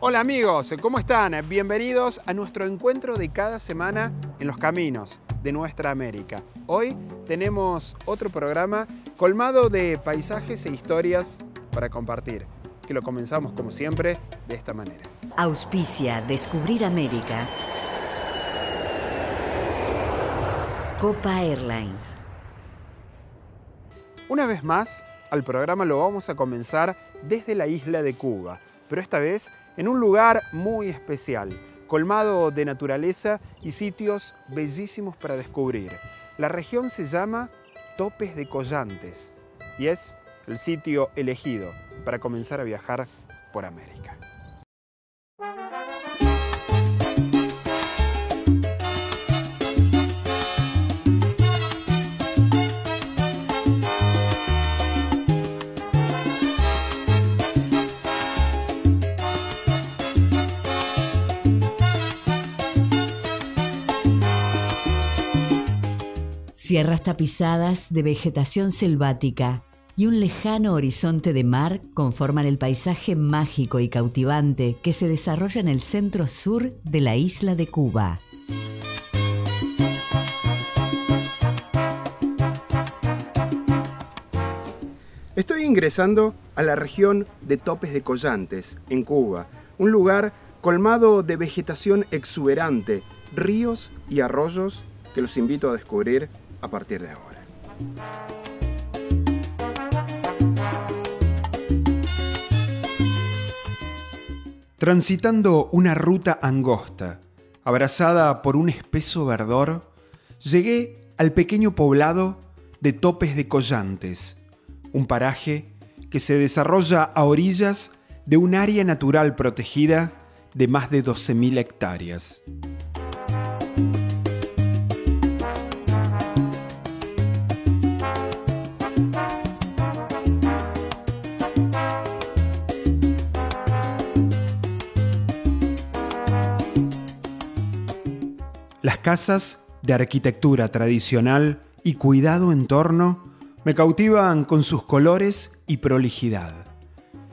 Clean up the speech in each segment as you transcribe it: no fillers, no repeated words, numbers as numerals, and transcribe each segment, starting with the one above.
Hola amigos, ¿cómo están? Bienvenidos a nuestro encuentro de cada semana en los caminos de nuestra América. Hoy tenemos otro programa colmado de paisajes e historias para compartir, que lo comenzamos como siempre de esta manera. Auspicia Descubrir América. Copa Airlines. Una vez más, al programa lo vamos a comenzar desde la isla de Cuba, pero esta vez en un lugar muy especial, colmado de naturaleza y sitios bellísimos para descubrir. La región se llama Topes de Collantes y es el sitio elegido para comenzar a viajar por América. Sierras tapizadas de vegetación selvática y un lejano horizonte de mar conforman el paisaje mágico y cautivante que se desarrolla en el centro-sur de la isla de Cuba. Estoy ingresando a la región de Topes de Collantes, en Cuba, un lugar colmado de vegetación exuberante, ríos y arroyos que los invito a descubrir a partir de ahora. Transitando una ruta angosta, abrazada por un espeso verdor, llegué al pequeño poblado de Topes de Collantes, un paraje que se desarrolla a orillas de un área natural protegida de más de 12.000 hectáreas. Las casas de arquitectura tradicional y cuidado entorno me cautivan con sus colores y prolijidad.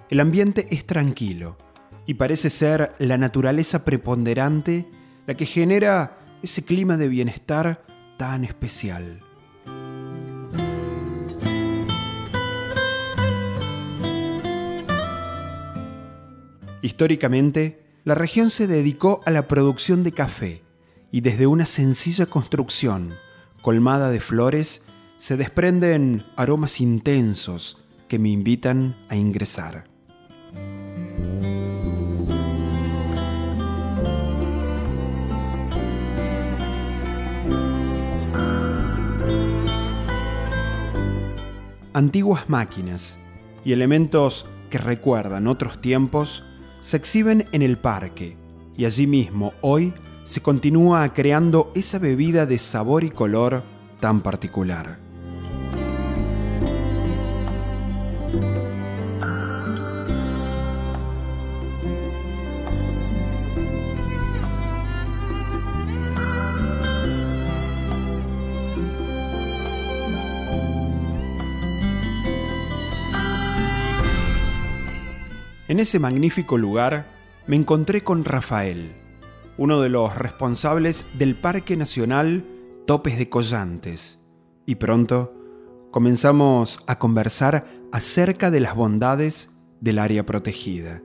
El ambiente es tranquilo y parece ser la naturaleza preponderante la que genera ese clima de bienestar tan especial. Históricamente, la región se dedicó a la producción de café y desde una sencilla construcción colmada de flores se desprenden aromas intensos que me invitan a ingresar. Antiguas máquinas y elementos que recuerdan otros tiempos se exhiben en el parque y allí mismo hoy se continúa creando esa bebida de sabor y color tan particular. En ese magnífico lugar me encontré con Rafael, uno de los responsables del Parque Nacional Topes de Collantes, y pronto comenzamos a conversar acerca de las bondades del área protegida.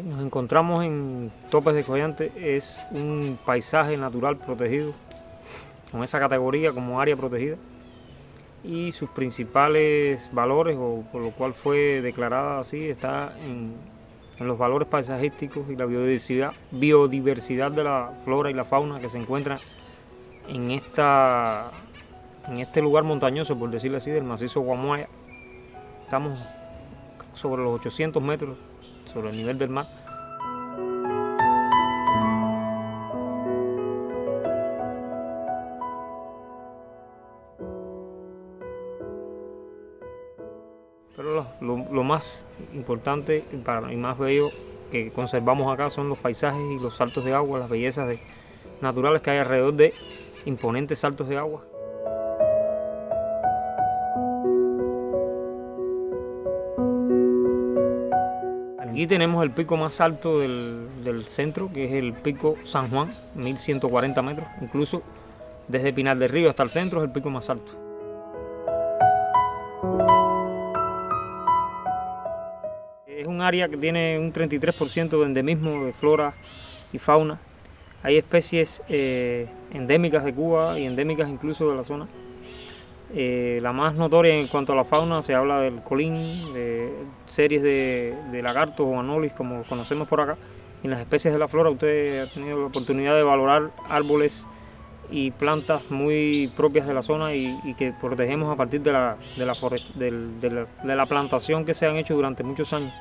Nos encontramos en Topes de Collantes, es un paisaje natural protegido, con esa categoría como área protegida, y sus principales valores, o por lo cual fue declarada así, está en los valores paisajísticos y la biodiversidad de la flora y la fauna que se encuentra en este lugar montañoso, por decirlo así, del macizo Guamuaya. Estamos sobre los 800 metros sobre el nivel del mar. Pero lo más importante y más bello que conservamos acá son los paisajes y los saltos de agua, las bellezas naturales que hay alrededor de imponentes saltos de agua. Aquí tenemos el pico más alto del centro, que es el pico San Juan, 1140 metros. Incluso desde Pinar del Río hasta el centro es el pico más alto. Es un área que tiene un 33% de endemismo de flora y fauna. Hay especies endémicas de Cuba y endémicas incluso de la zona. La más notoria en cuanto a la fauna, se habla del colín, de series de lagartos o anolis, como los conocemos por acá. En las especies de la flora usted ha tenido la oportunidad de valorar árboles y plantas muy propias de la zona y que protegemos a partir de la plantación que se han hecho durante muchos años.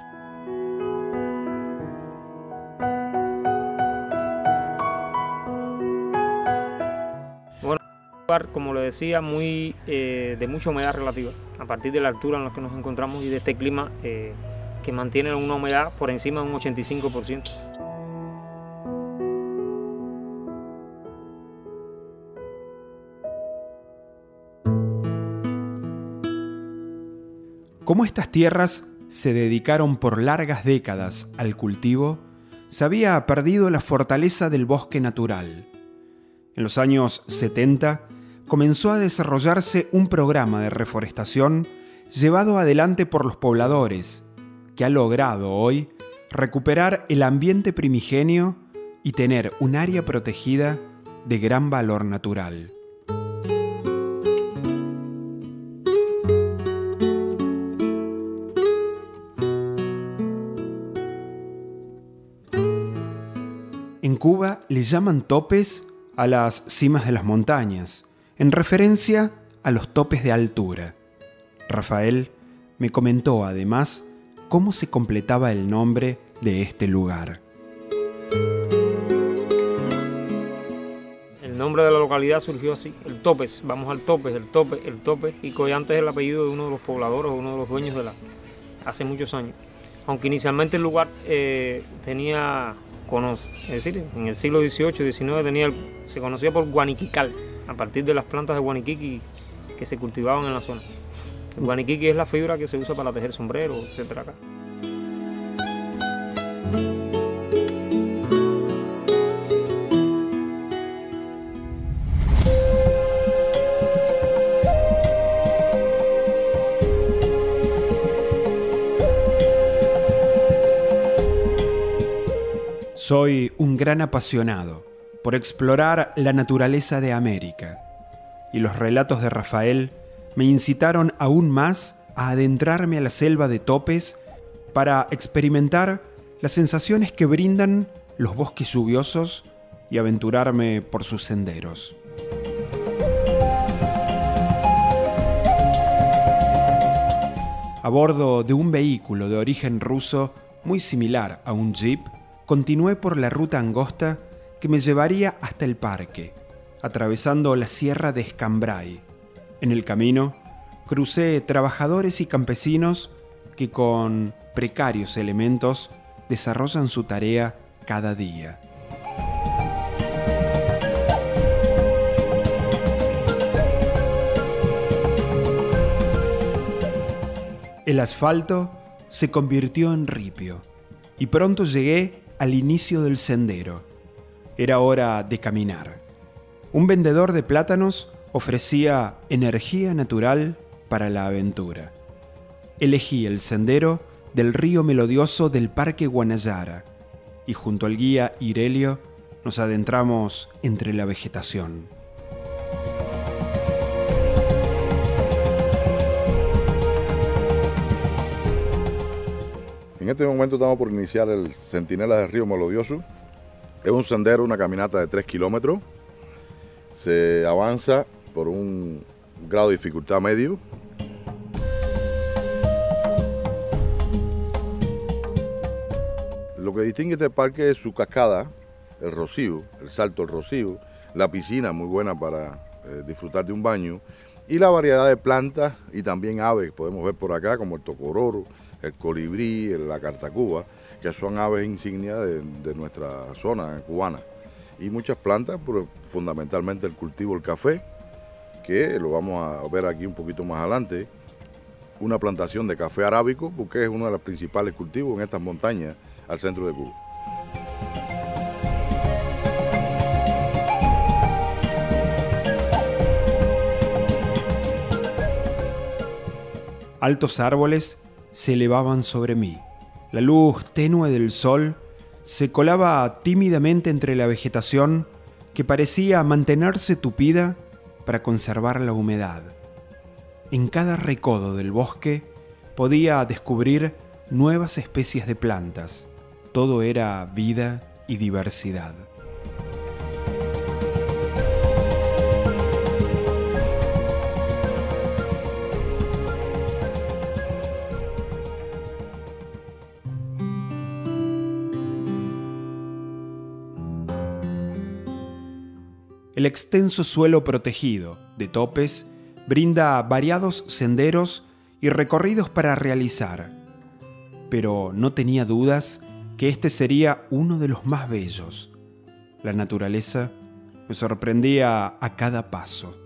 Como le decía, de mucha humedad relativa, a partir de la altura en la que nos encontramos y de este clima que mantiene una humedad por encima de un 85%. Como estas tierras se dedicaron por largas décadas al cultivo, se había perdido la fortaleza del bosque natural. En los años 70, comenzó a desarrollarse un programa de reforestación llevado adelante por los pobladores, que ha logrado hoy recuperar el ambiente primigenio y tener un área protegida de gran valor natural. En Cuba le llaman topes a las cimas de las montañas, en referencia a los topes de altura. Rafael me comentó además cómo se completaba el nombre de este lugar. El nombre de la localidad surgió así, el Topes, vamos al Topes, el Tope, y Collante es el apellido de uno de los pobladores, uno de los dueños hace muchos años. Aunque inicialmente el lugar tenía, es decir, en el siglo XVIII, XIX se conocía por guaniquical, a partir de las plantas de guaniquiqui que se cultivaban en la zona. El guaniquiqui es la fibra que se usa para tejer sombreros, etcétera acá. Soy un gran apasionado por explorar la naturaleza de América, y los relatos de Rafael me incitaron aún más a adentrarme a la selva de Topes para experimentar las sensaciones que brindan los bosques lluviosos y aventurarme por sus senderos. A bordo de un vehículo de origen ruso muy similar a un jeep, continué por la ruta angosta que me llevaría hasta el parque, atravesando la sierra de Escambray. En el camino, crucé trabajadores y campesinos que con precarios elementos desarrollan su tarea cada día. El asfalto se convirtió en ripio y pronto llegué al inicio del sendero. Era hora de caminar. Un vendedor de plátanos ofrecía energía natural para la aventura. Elegí el sendero del río melodioso del Parque Guanayara y junto al guía Irelio nos adentramos entre la vegetación. En este momento estamos por iniciar el Centinela del Río Melodioso. Es un sendero, una caminata de 3 kilómetros. Se avanza por un grado de dificultad medio. Lo que distingue este parque es su cascada, el Rocío, el Salto del Rocío, la piscina muy buena para disfrutar de un baño y la variedad de plantas y también aves que podemos ver por acá como el tocororo, el colibrí, la cartacuba, que son aves insignia de nuestra zona cubana. Y muchas plantas, pero fundamentalmente el cultivo del café, que lo vamos a ver aquí un poquito más adelante, una plantación de café arábico, porque es uno de los principales cultivos en estas montañas al centro de Cuba. Altos árboles se elevaban sobre mí. La luz tenue del sol se colaba tímidamente entre la vegetación que parecía mantenerse tupida para conservar la humedad. En cada recodo del bosque podía descubrir nuevas especies de plantas. Todo era vida y diversidad. El extenso suelo protegido de topes brinda variados senderos y recorridos para realizar, pero no tenía dudas que este sería uno de los más bellos. La naturaleza me sorprendía a cada paso.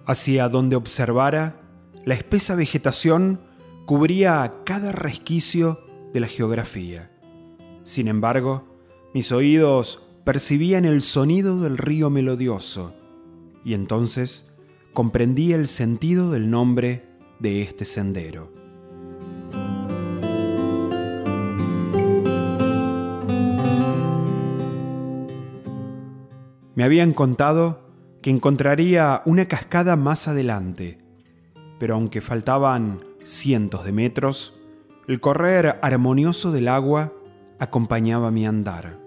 Hacia donde observara, la espesa vegetación cubría cada resquicio de la geografía. Sin embargo, mis oídos percibían el sonido del río melodioso, y entonces comprendí el sentido del nombre de este sendero. Me habían contado que encontraría una cascada más adelante, pero aunque faltaban cientos de metros, el correr armonioso del agua acompañaba mi andar.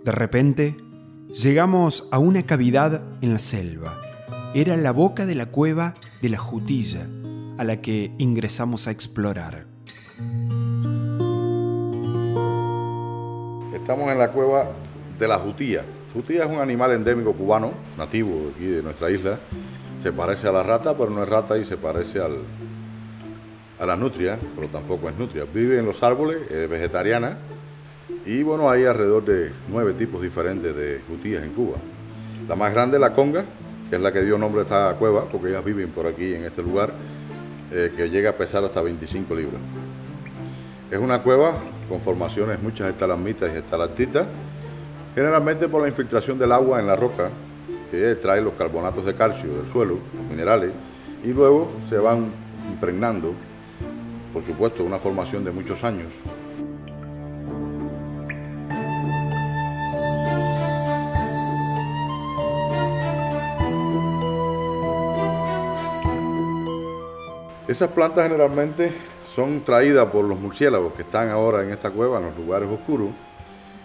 De repente, llegamos a una cavidad en la selva. Era la boca de la cueva de la Jutilla, a la que ingresamos a explorar. Estamos en la cueva de la jutilla. Jutilla es un animal endémico cubano, nativo aquí de nuestra isla. Se parece a la rata, pero no es rata, y se parece a la nutria, pero tampoco es nutria. Vive en los árboles, es vegetariana. Y bueno, hay alrededor de 9 tipos diferentes de jutillas en Cuba. La más grande es la conga, que es la que dio nombre a esta cueva, porque ellas viven por aquí en este lugar, que llega a pesar hasta 25 libras. Es una cueva con formaciones, muchas estalagmitas y estalactitas, generalmente por la infiltración del agua en la roca, que trae los carbonatos de calcio del suelo, los minerales, y luego se van impregnando, por supuesto, una formación de muchos años. Esas plantas generalmente son traídas por los murciélagos que están ahora en esta cueva, en los lugares oscuros,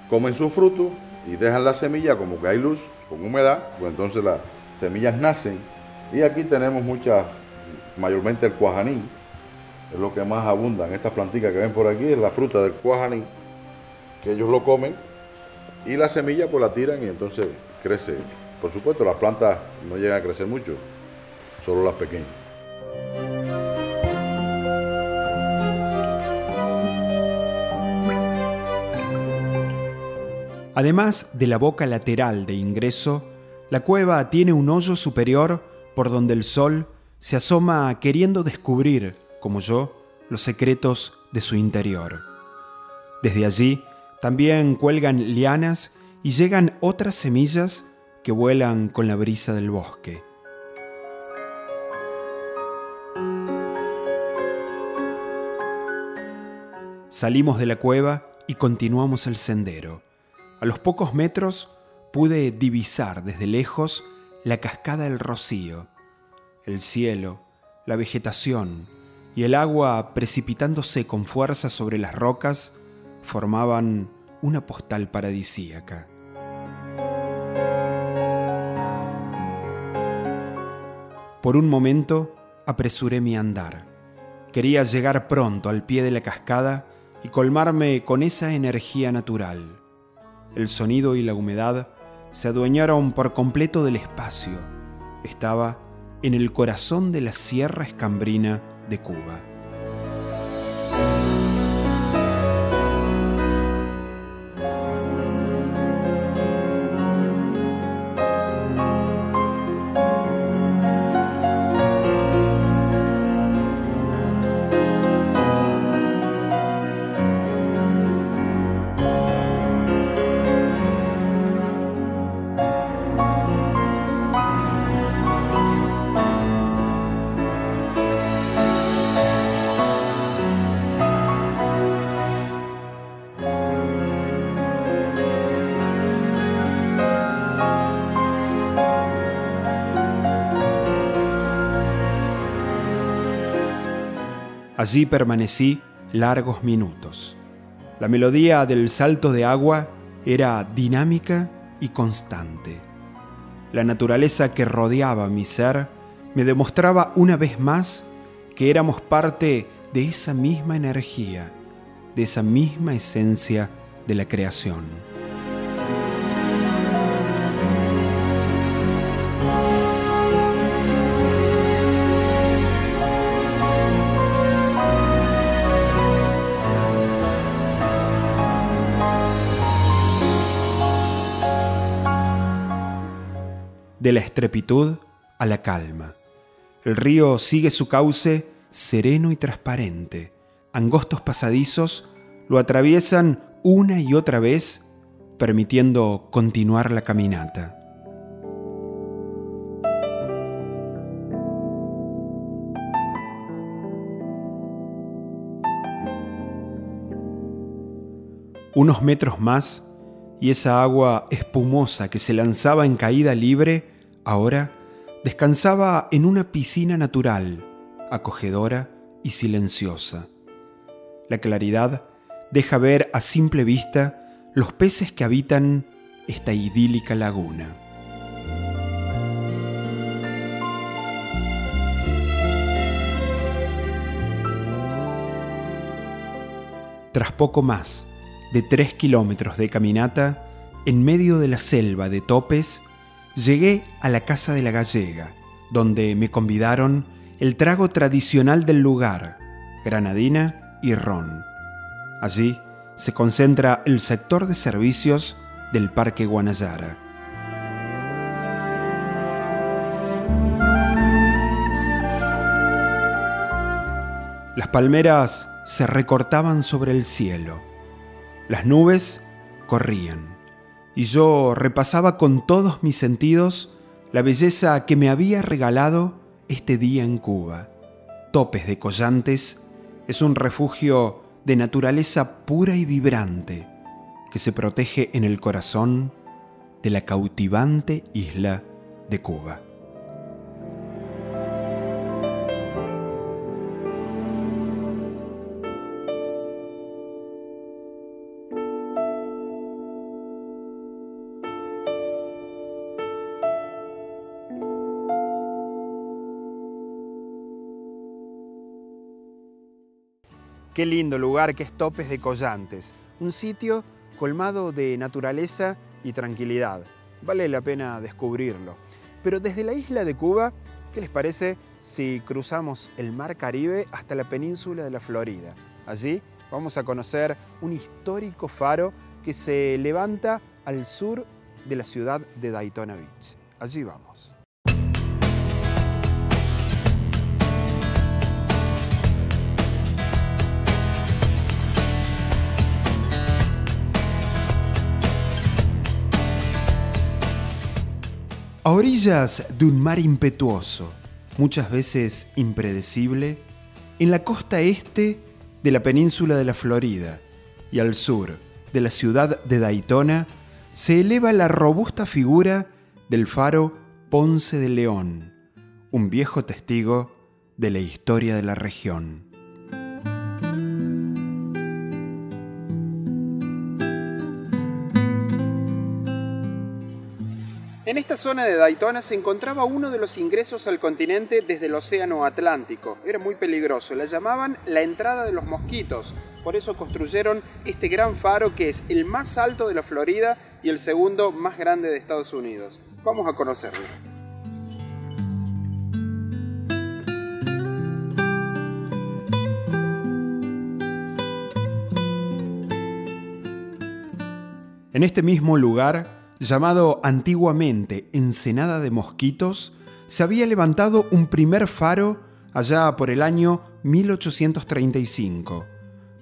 comen su fruto y dejan la semilla, como que hay luz, con humedad, pues entonces las semillas nacen. Y aquí tenemos muchas, mayormente el cuajaní, es lo que más abunda en estas plantitas que ven por aquí, es la fruta del cuajaní, que ellos lo comen, y la semilla pues la tiran y entonces crece. Por supuesto, las plantas no llegan a crecer mucho, solo las pequeñas. Además de la boca lateral de ingreso, la cueva tiene un hoyo superior por donde el sol se asoma queriendo descubrir, como yo, los secretos de su interior. Desde allí también cuelgan lianas y llegan otras semillas que vuelan con la brisa del bosque. Salimos de la cueva y continuamos el sendero. A los pocos metros pude divisar desde lejos la cascada del Rocío, el cielo, la vegetación y el agua precipitándose con fuerza sobre las rocas formaban una postal paradisíaca. Por un momento apresuré mi andar. Quería llegar pronto al pie de la cascada y colmarme con esa energía natural. El sonido y la humedad se adueñaron por completo del espacio. Estaba en el corazón de la Sierra Escambrina de Cuba. Allí permanecí largos minutos. La melodía del salto de agua era dinámica y constante. La naturaleza que rodeaba mi ser me demostraba una vez más que éramos parte de esa misma energía, de esa misma esencia de la creación. De la estrepitud a la calma. El río sigue su cauce sereno y transparente. Angostos pasadizos lo atraviesan una y otra vez, permitiendo continuar la caminata. Unos metros más y esa agua espumosa que se lanzaba en caída libre, ahora descansaba en una piscina natural, acogedora y silenciosa. La claridad deja ver a simple vista los peces que habitan esta idílica laguna. Tras poco más de 3 kilómetros de caminata, en medio de la selva de topes, llegué a la casa de la gallega, donde me convidaron el trago tradicional del lugar, granadina y ron. Allí se concentra el sector de servicios del Parque Guanayara. Las palmeras se recortaban sobre el cielo. Las nubes corrían, y yo repasaba con todos mis sentidos la belleza que me había regalado este día en Cuba. Topes de Collantes es un refugio de naturaleza pura y vibrante que se protege en el corazón de la cautivante isla de Cuba. Qué lindo lugar que es Topes de Collantes, un sitio colmado de naturaleza y tranquilidad. Vale la pena descubrirlo. Pero desde la isla de Cuba, ¿qué les parece si cruzamos el Mar Caribe hasta la península de la Florida? Allí vamos a conocer un histórico faro que se levanta al sur de la ciudad de Daytona Beach. Allí vamos. A orillas de un mar impetuoso, muchas veces impredecible, en la costa este de la península de la Florida y al sur de la ciudad de Daytona, se eleva la robusta figura del faro Ponce de León, un viejo testigo de la historia de la región. En esta zona de Daytona se encontraba uno de los ingresos al continente desde el Océano Atlántico. Era muy peligroso, la llamaban la entrada de los mosquitos. Por eso construyeron este gran faro que es el más alto de la Florida y el segundo más grande de Estados Unidos. Vamos a conocerlo. En este mismo lugar, llamado antiguamente Ensenada de Mosquitos, se había levantado un primer faro allá por el año 1835.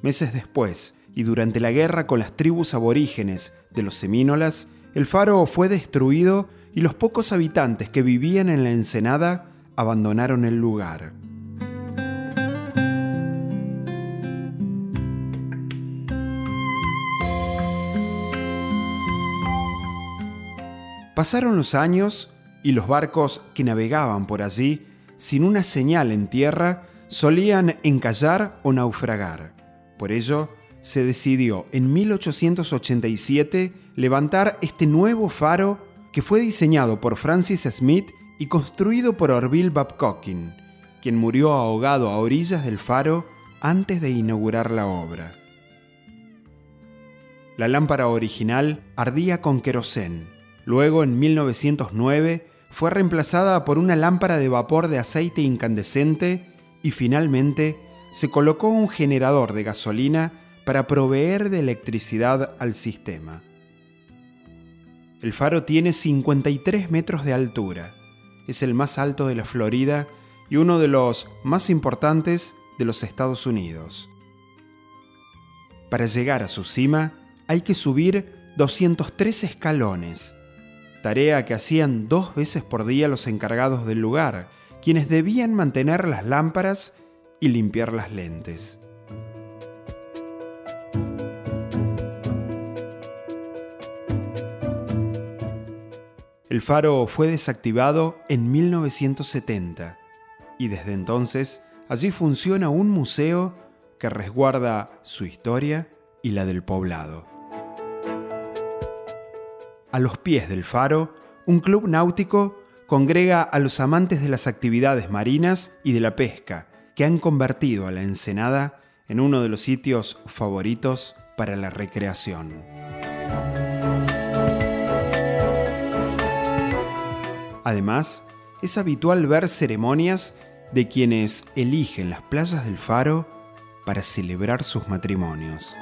Meses después, y durante la guerra con las tribus aborígenes de los semínolas, el faro fue destruido y los pocos habitantes que vivían en la ensenada abandonaron el lugar. Pasaron los años y los barcos que navegaban por allí, sin una señal en tierra, solían encallar o naufragar. Por ello, se decidió en 1887 levantar este nuevo faro que fue diseñado por Francis Smith y construido por Orville Babcock, quien murió ahogado a orillas del faro antes de inaugurar la obra. La lámpara original ardía con querosén. Luego, en 1909, fue reemplazada por una lámpara de vapor de aceite incandescente y finalmente se colocó un generador de gasolina para proveer de electricidad al sistema. El faro tiene 53 metros de altura. Es el más alto de la Florida y uno de los más importantes de los Estados Unidos. Para llegar a su cima hay que subir 203 escalones, tarea que hacían 2 veces por día los encargados del lugar, quienes debían mantener las lámparas y limpiar las lentes. El faro fue desactivado en 1970 y desde entonces allí funciona un museo que resguarda su historia y la del poblado. A los pies del faro, un club náutico congrega a los amantes de las actividades marinas y de la pesca, que han convertido a la Ensenada en uno de los sitios favoritos para la recreación. Además, es habitual ver ceremonias de quienes eligen las playas del faro para celebrar sus matrimonios.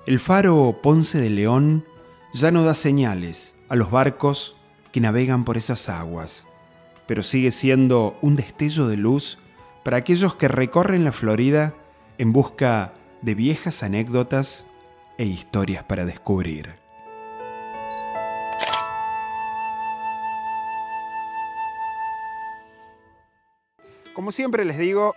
El faro Ponce de León ya no da señales a los barcos que navegan por esas aguas, pero sigue siendo un destello de luz para aquellos que recorren la Florida en busca de viejas anécdotas e historias para descubrir. Como siempre les digo,